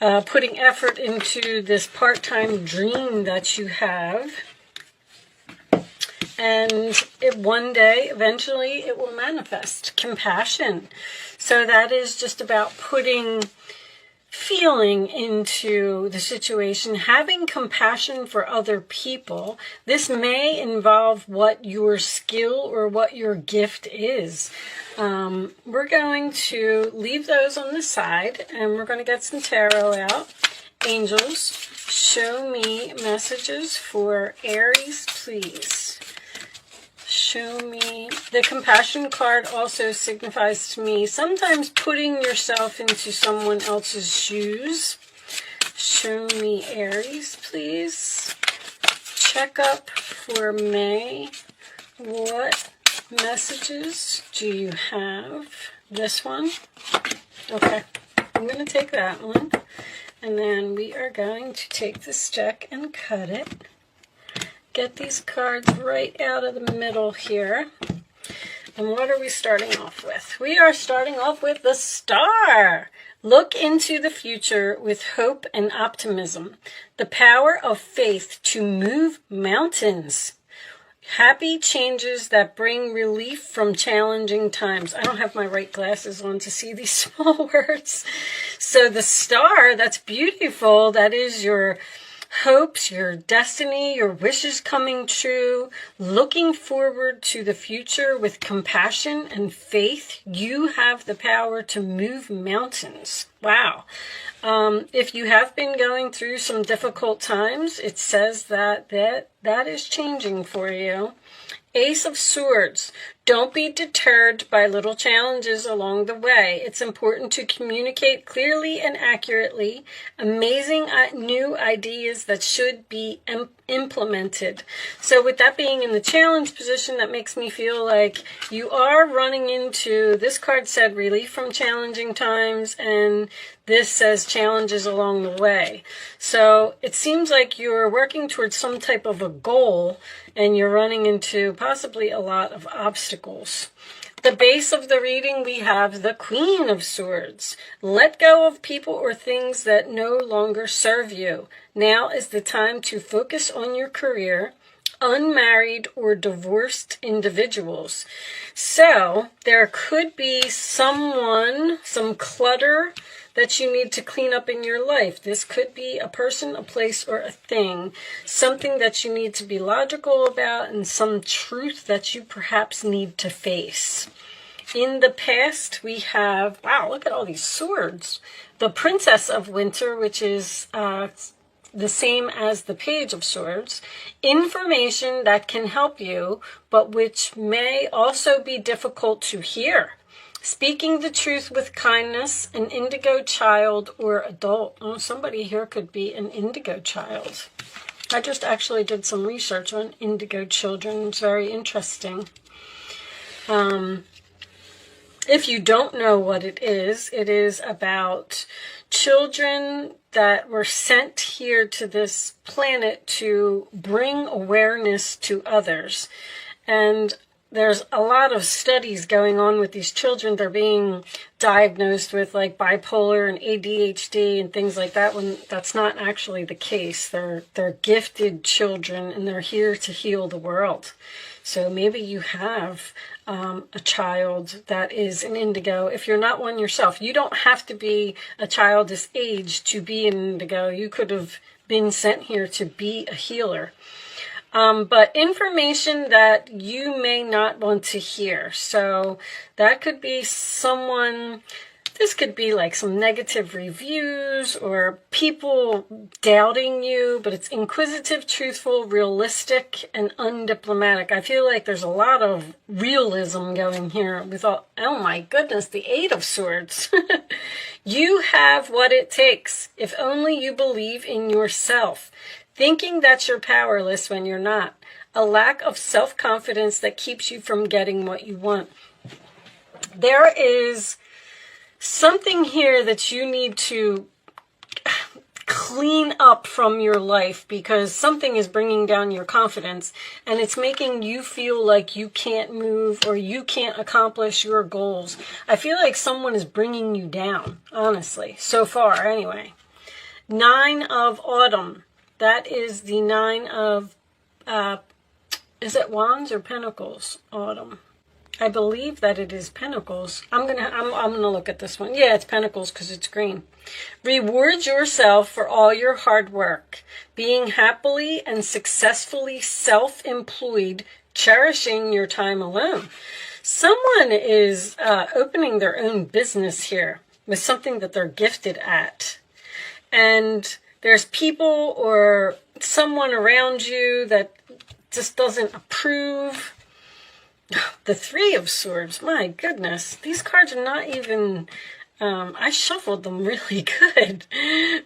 putting effort into this part-time dream that you have. And one day, eventually, it will manifest. Compassion. So that is just about putting feeling into the situation, having compassion for other people. This may involve what your skill or what your gift is. We're going to leave those on the side, and we're going to get some tarot out. Angels, show me messages for Aries, please. Show me. The compassion card also signifies to me sometimes putting yourself into someone else's shoes. Show me Aries, please. Check up for May. What messages do you have? This one? Okay. I'm going to take that one. And then we are going to take this deck and cut it. Get these cards right out of the middle here. And what are we starting off with? We are starting off with the Star. Look into the future with hope and optimism. The power of faith to move mountains. Happy changes that bring relief from challenging times. I don't have my right glasses on to see these small words. So the Star, that's beautiful. That is your hopes, your destiny, your wishes coming true, looking forward to the future with compassion and faith. You have the power to move mountains. Wow. If you have been going through some difficult times, it says that is changing for you. Ace of Swords. Don't be deterred by little challenges along the way. It's important to communicate clearly and accurately. Amazing new ideas that should be implemented. So with that being in the challenge position, that makes me feel like you are running into, this card said relief from challenging times, and this says challenges along the way. So it seems like you're working towards some type of a goal, and you're running into possibly a lot of obstacles. The base of the reading, we have the Queen of Swords. Let go of people or things that no longer serve you. Now is the time to focus on your career. Unmarried or divorced individuals. So there could be someone, some clutter that you need to clean up in your life. This could be a person, a place, or a thing. Something that you need to be logical about, and some truth that you perhaps need to face. In the past, we have, wow, look at all these swords. The Princess of Winter, which is the same as the Page of Swords. Information that can help you, but which may also be difficult to hear. Speaking the truth with kindness, an indigo child or adult. Oh, somebody here could be an indigo child. I just actually did some research on indigo children. It's very interesting. If you don't know what it is about children that were sent here to this planet to bring awareness to others. And there's a lot of studies going on with these children. They're being diagnosed with like bipolar and ADHD and things like that, when that's not actually the case. They're gifted children, and they're here to heal the world. So maybe you have a child that is an indigo. If you're not one yourself, you don't have to be a child this age to be an indigo. You could have been sent here to be a healer. But information that you may not want to hear. So that could be someone, this could be like some negative reviews or people doubting you, but it's inquisitive, truthful, realistic, and undiplomatic. I feel like there's a lot of realism going here with all, oh my goodness, the Eight of Swords. You have what it takes, if only you believe in yourself. Thinking that you're powerless when you're not. A lack of self-confidence that keeps you from getting what you want. There is something here that you need to clean up from your life, because something is bringing down your confidence, and it's making you feel like you can't move or you can't accomplish your goals. I feel like someone is bringing you down, honestly, so far anyway. Nine of Autumn. That is the nine of, is it Wands or Pentacles? Autumn. I believe that it is Pentacles. I'm gonna look at this one. Yeah, it's Pentacles because it's green. Reward yourself for all your hard work, being happily and successfully self-employed, cherishing your time alone. Someone is opening their own business here with something that they're gifted at. And there's people or someone around you that just doesn't approve. The Three of Swords, my goodness. These cards are not even, I shuffled them really good.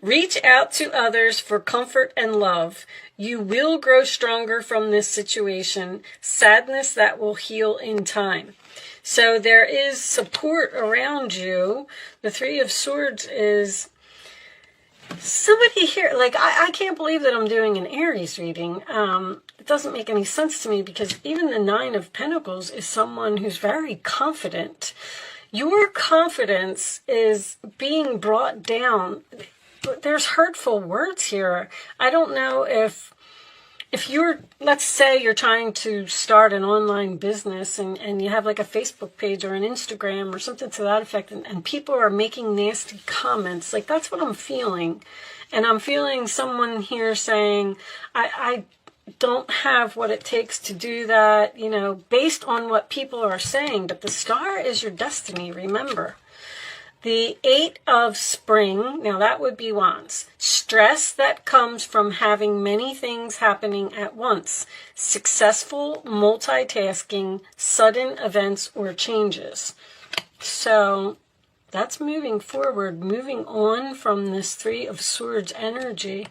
Reach out to others for comfort and love. You will grow stronger from this situation. Sadness that will heal in time. So there is support around you. The Three of Swords is somebody here, like, I can't believe that I'm doing an Aries reading. It doesn't make any sense to me because even the Nine of Pentacles is someone who's very confident. Your confidence is being brought down. There's hurtful words here. I don't know if you're, let's say you're trying to start an online business and you have like a Facebook page or an Instagram or something to that effect, and people are making nasty comments, like that's what I'm feeling. And I'm feeling someone here saying, I don't have what it takes to do that, you know, based on what people are saying. But the star is your destiny, remember. The Eight of Spring, now that would be Wands. Stress that comes from having many things happening at once. Successful multitasking, sudden events or changes. So that's moving forward, moving on from this Three of Swords energy.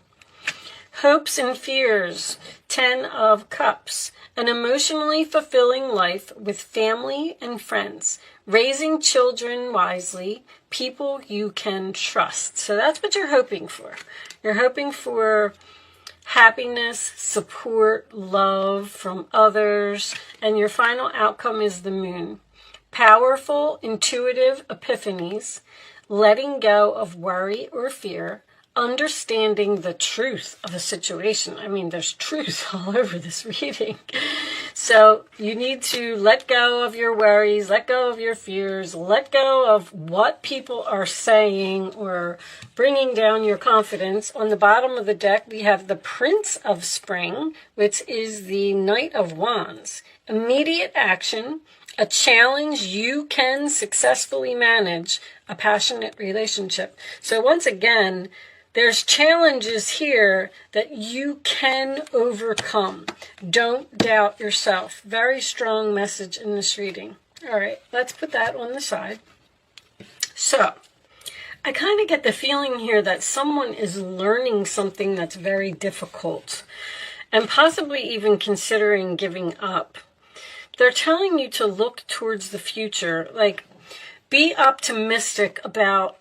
Hopes and fears, Ten of Cups. An emotionally fulfilling life with family and friends. Raising children wisely, people you can trust. So that's what you're hoping for. You're hoping for happiness, support, love from others, and your final outcome is the Moon. Powerful, intuitive epiphanies, letting go of worry or fear, understanding the truth of a situation. I mean, there's truth all over this reading. So you need to let go of your worries, let go of your fears, let go of what people are saying or bringing down your confidence. On the bottom of the deck, we have the Prince of Spring, which is the Knight of Wands. Immediate action, a challenge you can successfully manage, a passionate relationship. So once again, there's challenges here that you can overcome. Don't doubt yourself. Very strong message in this reading. All right, let's put that on the side. So, I kind of get the feeling here that someone is learning something that's very difficult and possibly even considering giving up. They're telling you to look towards the future, like be optimistic about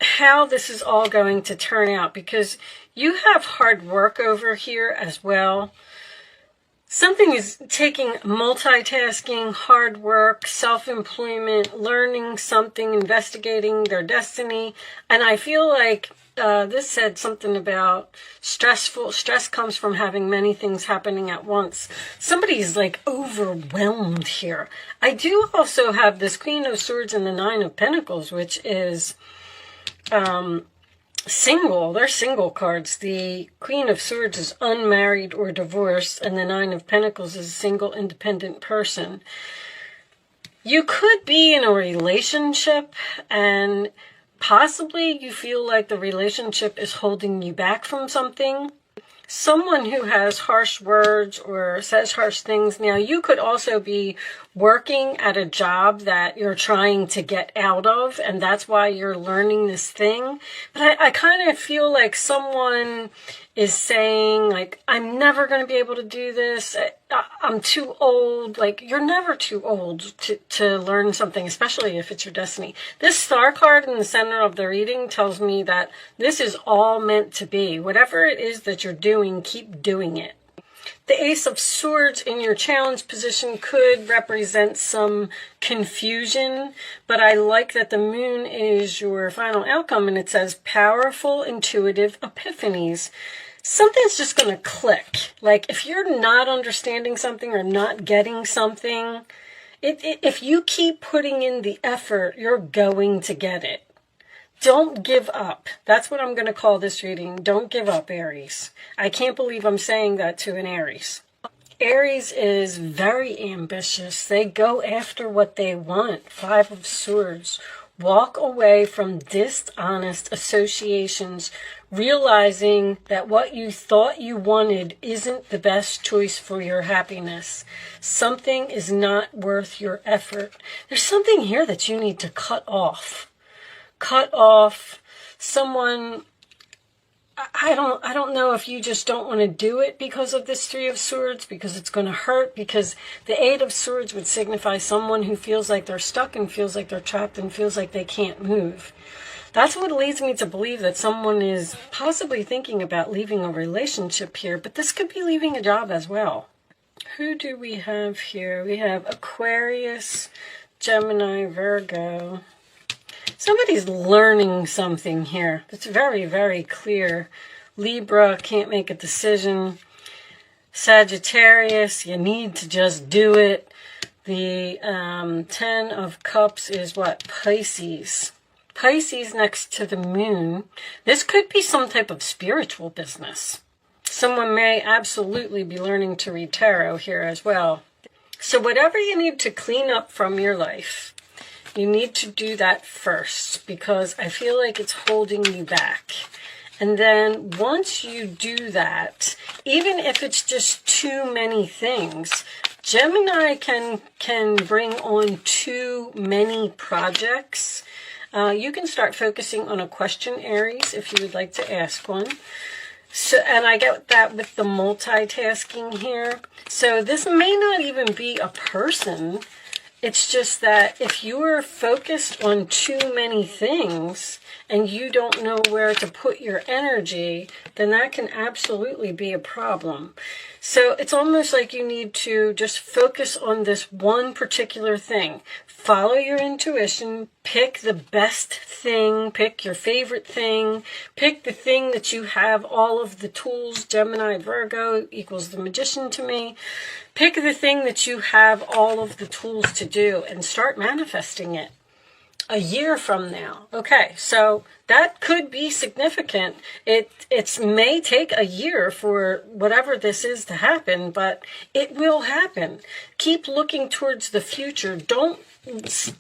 how this is all going to turn out, because you have hard work over here as well. Something is taking multitasking, hard work, self-employment, learning something, investigating their destiny. And I feel like this said something about stress comes from having many things happening at once. Somebody's like overwhelmed here. I do also have this Queen of Swords and the Nine of Pentacles, which is single. They're single cards. The Queen of Swords is unmarried or divorced, and the Nine of Pentacles is a single independent person. You could be in a relationship and possibly you feel like the relationship is holding you back from something. Someone who has harsh words or says harsh things. Now, you could also be working at a job that you're trying to get out of, and that's why you're learning this thing. But I kind of feel like someone is saying, like, I'm never going to be able to do this. I'm too old. Like, you're never too old to learn something, especially if it's your destiny. This star card in the center of the reading tells me that this is all meant to be. Whatever it is that you're doing, keep doing it. The Ace of Swords in your challenge position could represent some confusion, but I like that the moon is your final outcome, and it says powerful, intuitive epiphanies. Something's just going to click. Like if you're not understanding something or not getting something, if you keep putting in the effort, you're going to get it. Don't give up. That's what I'm going to call this reading. Don't give up, Aries. I can't believe I'm saying that to an Aries. Aries is very ambitious. They go after what they want. Five of Swords. Walk away from dishonest associations, realizing that what you thought you wanted isn't the best choice for your happiness. Something is not worth your effort. There's something here that you need to cut off. Cut off someone. I don't know if you just don't want to do it because of this Three of Swords, because it's going to hurt, because the Eight of Swords would signify someone who feels like they're stuck and feels like they're trapped and feels like they can't move. That's what leads me to believe that someone is possibly thinking about leaving a relationship here, but this could be leaving a job as well. Who do we have here? We have Aquarius, Gemini, Virgo. Somebody's learning something here. It's very, very clear. Libra, can't make a decision. Sagittarius, you need to just do it. The Ten of Cups is what? Pisces. Pisces next to the moon. This could be some type of spiritual business. Someone may absolutely be learning to read tarot here as well. So whatever you need to clean up from your life, you need to do that first, because I feel like it's holding you back. And then once you do that, even if it's just too many things, Gemini can bring on too many projects. You can start focusing on a question, Aries, if you would like to ask one. So, and I get that with the multitasking here. So this may not even be a person. It's just that if you're focused on too many things and you don't know where to put your energy, then that can absolutely be a problem. So it's almost like you need to just focus on this one particular thing. Follow your intuition, pick the best thing, pick your favorite thing, pick the thing that you have all of the tools. Gemini, Virgo equals the Magician to me. Pick the thing that you have all of the tools to do and start manifesting it a year from now. Okay, so that could be significant. It may take a year for whatever this is to happen, but it will happen. Keep looking towards the future. Don't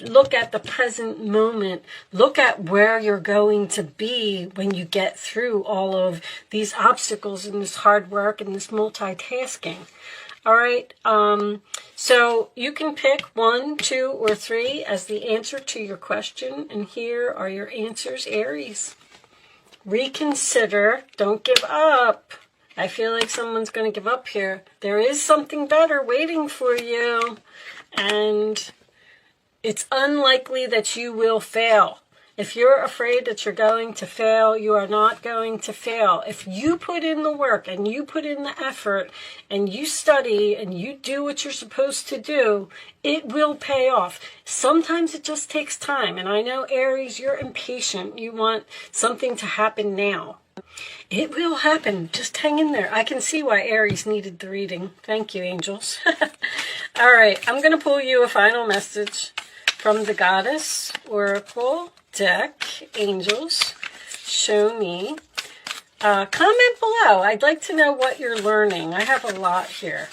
look at the present moment. Look at where you're going to be when you get through all of these obstacles and this hard work and this multitasking. All right, so you can pick 1, 2, or 3 as the answer to your question. And here are your answers, Aries. Reconsider. Don't give up. I feel like someone's going to give up here. There is something better waiting for you. And it's unlikely that you will fail. If you're afraid that you're going to fail, you are not going to fail. If you put in the work and you put in the effort and you study and you do what you're supposed to do, it will pay off. Sometimes it just takes time. And I know, Aries, you're impatient. You want something to happen now. It will happen. Just hang in there. I can see why Aries needed the reading. Thank you, angels. All right, I'm going to pull you a final message from the Goddess Oracle deck. Angels, show me. Comment below. I'd like to know what you're learning. I have a lot here,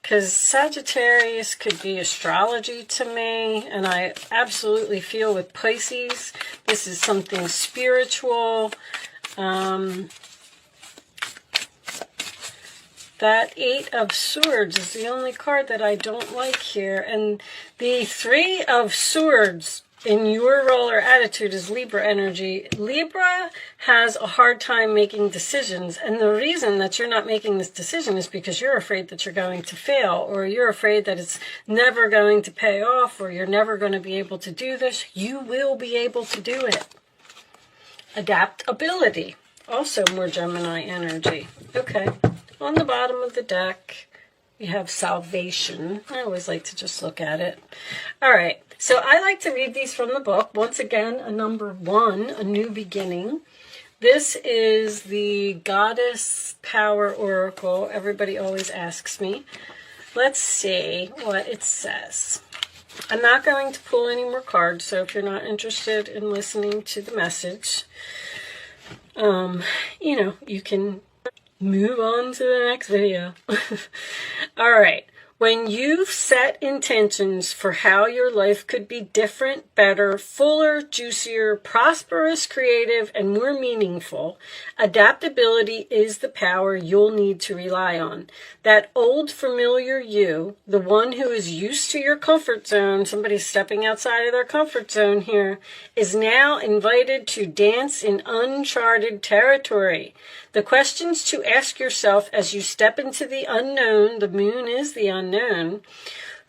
because Sagittarius could be astrology to me, and I absolutely feel with Pisces this is something spiritual. That Eight of Swords is the only card that I don't like here, and the Three of Swords in your role or attitude is Libra energy. Libra has a hard time making decisions, and the reason that you're not making this decision is because you're afraid that you're going to fail, or you're afraid that it's never going to pay off, or you're never going to be able to do this. You will be able to do it. Adaptability, also more Gemini energy. Okay, on the bottom of the deck, We have salvation. I always like to just look at it. All right. So I like to read these from the book. Once again, a number 1, a new beginning. This is the Goddess Power Oracle. Everybody always asks me. Let's see what it says. I'm not going to pull any more cards, so if you're not interested in listening to the message, you can move on to the next video. All right. When you've set intentions for how your life could be different, better, fuller, juicier, prosperous, creative, and more meaningful, adaptability is the power you'll need to rely on. That old familiar you, the one who is used to your comfort zone, somebody stepping outside of their comfort zone here, is now invited to dance in uncharted territory. The questions to ask yourself as you step into the unknown, the moon is the unknown.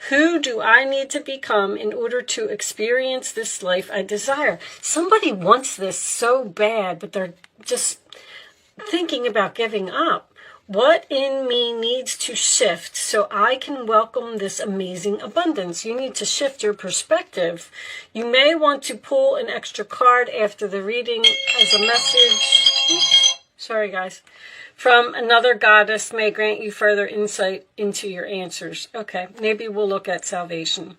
Who do I need to become in order to experience this life I desire? Somebody wants this so bad, but they're just thinking about giving up. What in me needs to shift so I can welcome this amazing abundance? You need to shift your perspective. You may want to pull an extra card after the reading as a message. Sorry, guys. From another goddess may grant you further insight into your answers. Okay, maybe we'll look at salvation.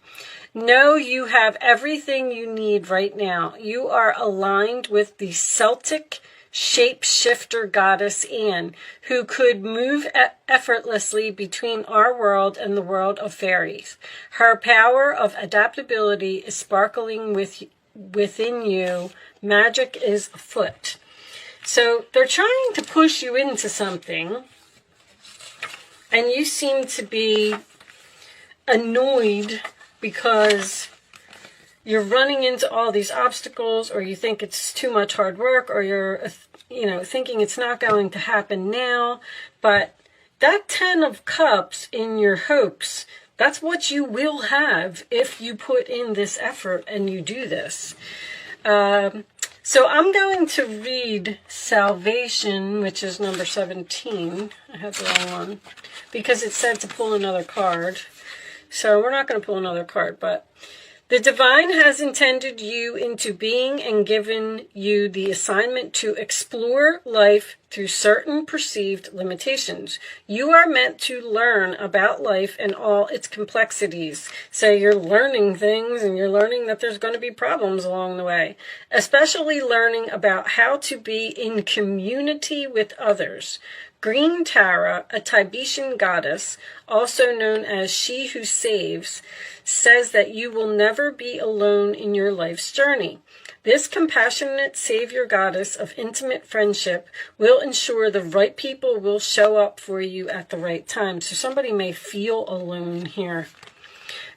Know you have everything you need right now. You are aligned with the Celtic shapeshifter goddess Anne, who could move effortlessly between our world and the world of fairies. Her power of adaptability is sparkling within you. Magic is afoot. So they're trying to push you into something, and you seem to be annoyed because you're running into all these obstacles, or you think it's too much hard work, or you're, thinking it's not going to happen now. But that 10 of Cups in your hopes, that's what you will have if you put in this effort and you do this. So I'm going to read Salvation, which is number 17. I have the wrong one, because it said to pull another card. So we're not going to pull another card, but the divine has intended you into being and given you the assignment to explore life through certain perceived limitations. You are meant to learn about life and all its complexities. So you're learning things, and you're learning that there's going to be problems along the way, especially learning about how to be in community with others. Green Tara, a Tibetan goddess, also known as She Who Saves, says that you will never be alone in your life's journey. This compassionate savior goddess of intimate friendship will ensure the right people will show up for you at the right time. So somebody may feel alone here.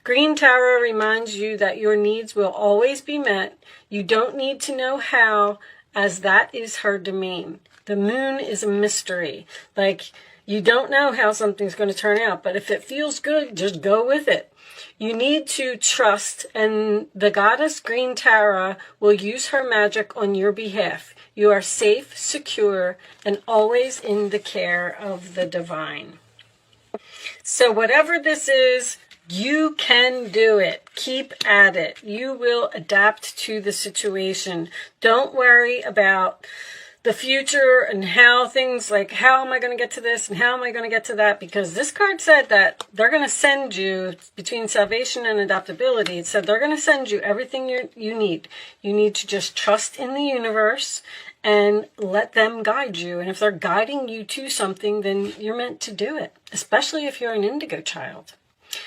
Green Tara reminds you that your needs will always be met. You don't need to know how, as that is her domain. The moon is a mystery. Like, you don't know how something's going to turn out, but if it feels good, just go with it. You need to trust, and the goddess Green Tara will use her magic on your behalf. You are safe, secure, and always in the care of the divine. So whatever this is, you can do it. Keep at it. You will adapt to the situation. Don't worry about the future and how things, like, how am I going to get to this and how am I going to get to that? Because this card said that they're going to send you, between salvation and adaptability, it said they're going to send you everything you need. You need to just trust in the universe and let them guide you. And if they're guiding you to something, then you're meant to do it, especially if you're an indigo child.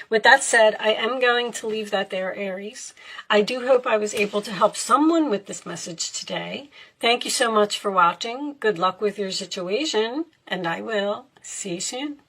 With that said, I am going to leave that there, Aries. I do hope I was able to help someone with this message today. Thank you so much for watching. Good luck with your situation, and I will see you soon.